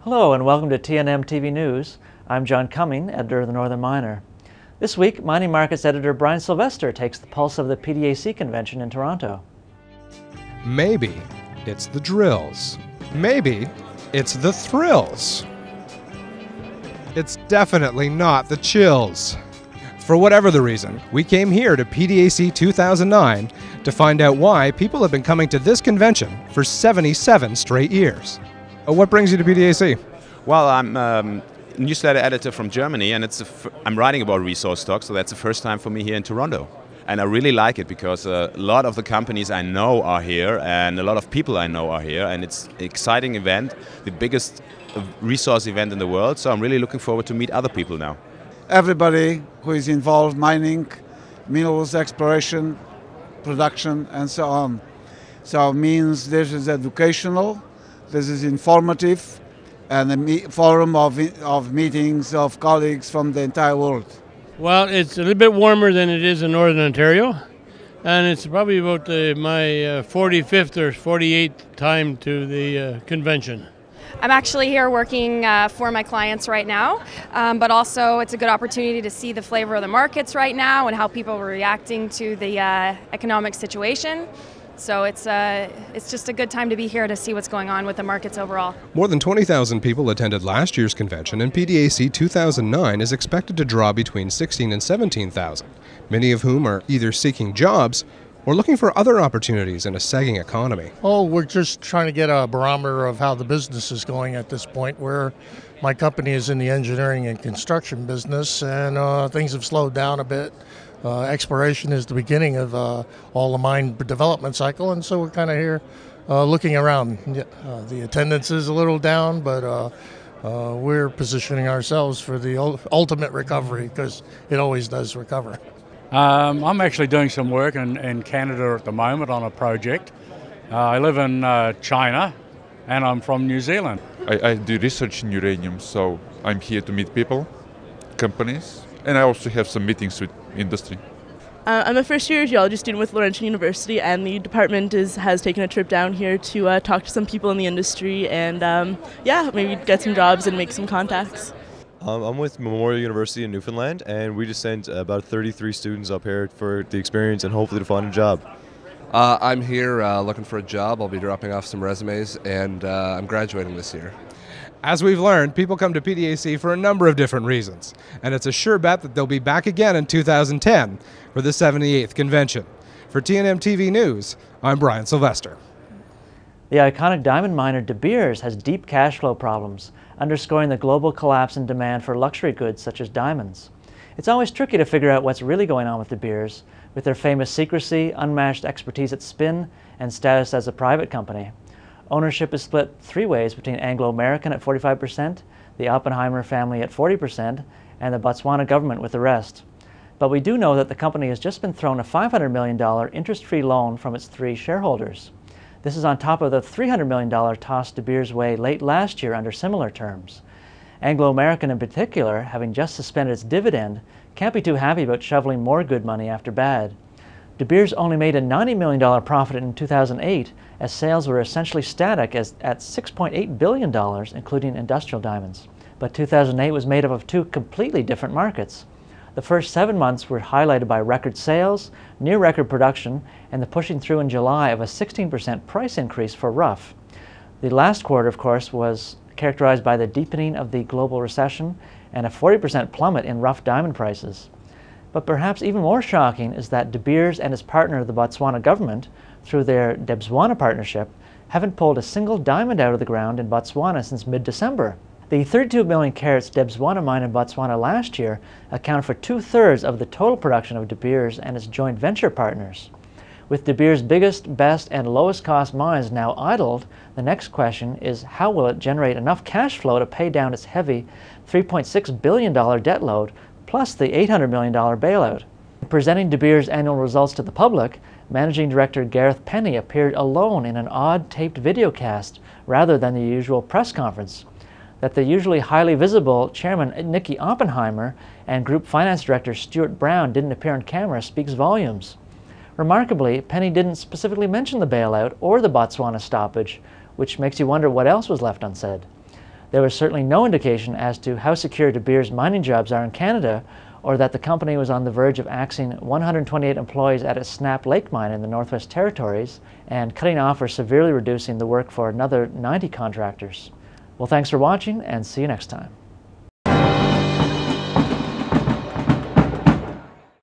Hello and welcome to TNM TV News. I'm John Cumming, editor of the Northern Miner. This week, mining markets editor Brian Sylvester takes the pulse of the PDAC convention in Toronto. Maybe it's the drills. Maybe it's the thrills. It's definitely not the chills. For whatever the reason, we came here to PDAC 2009 to find out why people have been coming to this convention for 77 straight years. What brings you to PDAC? Well, I'm a newsletter editor from Germany, and I'm writing about resource stock, so that's the first time for me here in Toronto. And I really like it because a lot of the companies I know are here, and a lot of people I know are here, and it's an exciting event, the biggest resource event in the world, so I'm really looking forward to meet other people now. Everybody who is involved mining, minerals exploration, production, and so on. So it means this is educational, this is informative, and a forum of meetings of colleagues from the entire world. Well, it's a little bit warmer than it is in Northern Ontario, and it's probably about my 45th or 48th time to the convention. I'm actually here working for my clients right now, but also it's a good opportunity to see the flavor of the markets right now and how people are reacting to the economic situation. So it's just a good time to be here to see what's going on with the markets overall. More than 20,000 people attended last year's convention, and PDAC 2009 is expected to draw between 16,000 and 17,000, many of whom are either seeking jobs or looking for other opportunities in a sagging economy. Oh, we're just trying to get a barometer of how the business is going at this point, where my company is in the engineering and construction business, and things have slowed down a bit. Exploration is the beginning of all the mine development cycle, and so we're kind of here looking around. The attendance is a little down, but we're positioning ourselves for the ultimate recovery, because it always does recover. I'm actually doing some work in Canada at the moment on a project. I live in China, and I'm from New Zealand. I do research in uranium, so I'm here to meet people, companies, and I also have some meetings with industry. I'm a first-year geology student with Laurentian University, and the department has taken a trip down here to talk to some people in the industry and maybe get some jobs and make some contacts. I'm with Memorial University in Newfoundland, and we just sent about 33 students up here for the experience and hopefully to find a job. I'm here looking for a job. I'll be dropping off some resumes, and I'm graduating this year. As we've learned, people come to PDAC for a number of different reasons, and it's a sure bet that they'll be back again in 2010 for the 78th convention. For TNM TV News, I'm Brian Sylvester. The iconic diamond miner De Beers has deep cash flow problems, underscoring the global collapse in demand for luxury goods such as diamonds. It's always tricky to figure out what's really going on with De Beers, with their famous secrecy, unmatched expertise at spin, and status as a private company. Ownership is split three ways between Anglo-American at 45%, the Oppenheimer family at 40%, and the Botswana government with the rest. But we do know that the company has just been thrown a $500 million interest-free loan from its three shareholders. This is on top of the $300 million tossed De Beers' way late last year under similar terms. Anglo-American in particular, having just suspended its dividend, can't be too happy about shoveling more good money after bad. De Beers only made a $90 million profit in 2008, as sales were essentially static at $6.8 billion, including industrial diamonds. But 2008 was made up of two completely different markets. The first 7 months were highlighted by record sales, near record production, and the pushing through in July of a 16% price increase for rough. The last quarter, of course, was characterized by the deepening of the global recession and a 40% plummet in rough diamond prices. But perhaps even more shocking is that De Beers and his partner, the Botswana government, through their Debswana partnership, haven't pulled a single diamond out of the ground in Botswana since mid-December. The 32 million carats Debswana mine in Botswana last year accounted for 2/3 of the total production of De Beers and its joint venture partners. With De Beers' biggest, best, and lowest cost mines now idled, the next question is how will it generate enough cash flow to pay down its heavy $3.6 billion debt load, plus the $800 million bailout. Presenting De Beers' annual results to the public, Managing Director Gareth Penny appeared alone in an odd taped videocast rather than the usual press conference. That the usually highly visible Chairman Nicky Oppenheimer and Group Finance Director Stuart Brown didn't appear on camera speaks volumes. Remarkably, Penny didn't specifically mention the bailout or the Botswana stoppage, which makes you wonder what else was left unsaid. There was certainly no indication as to how secure De Beers mining jobs are in Canada, or that the company was on the verge of axing 128 employees at its Snap Lake mine in the Northwest Territories and cutting off or severely reducing the work for another 90 contractors. Well, thanks for watching, and see you next time.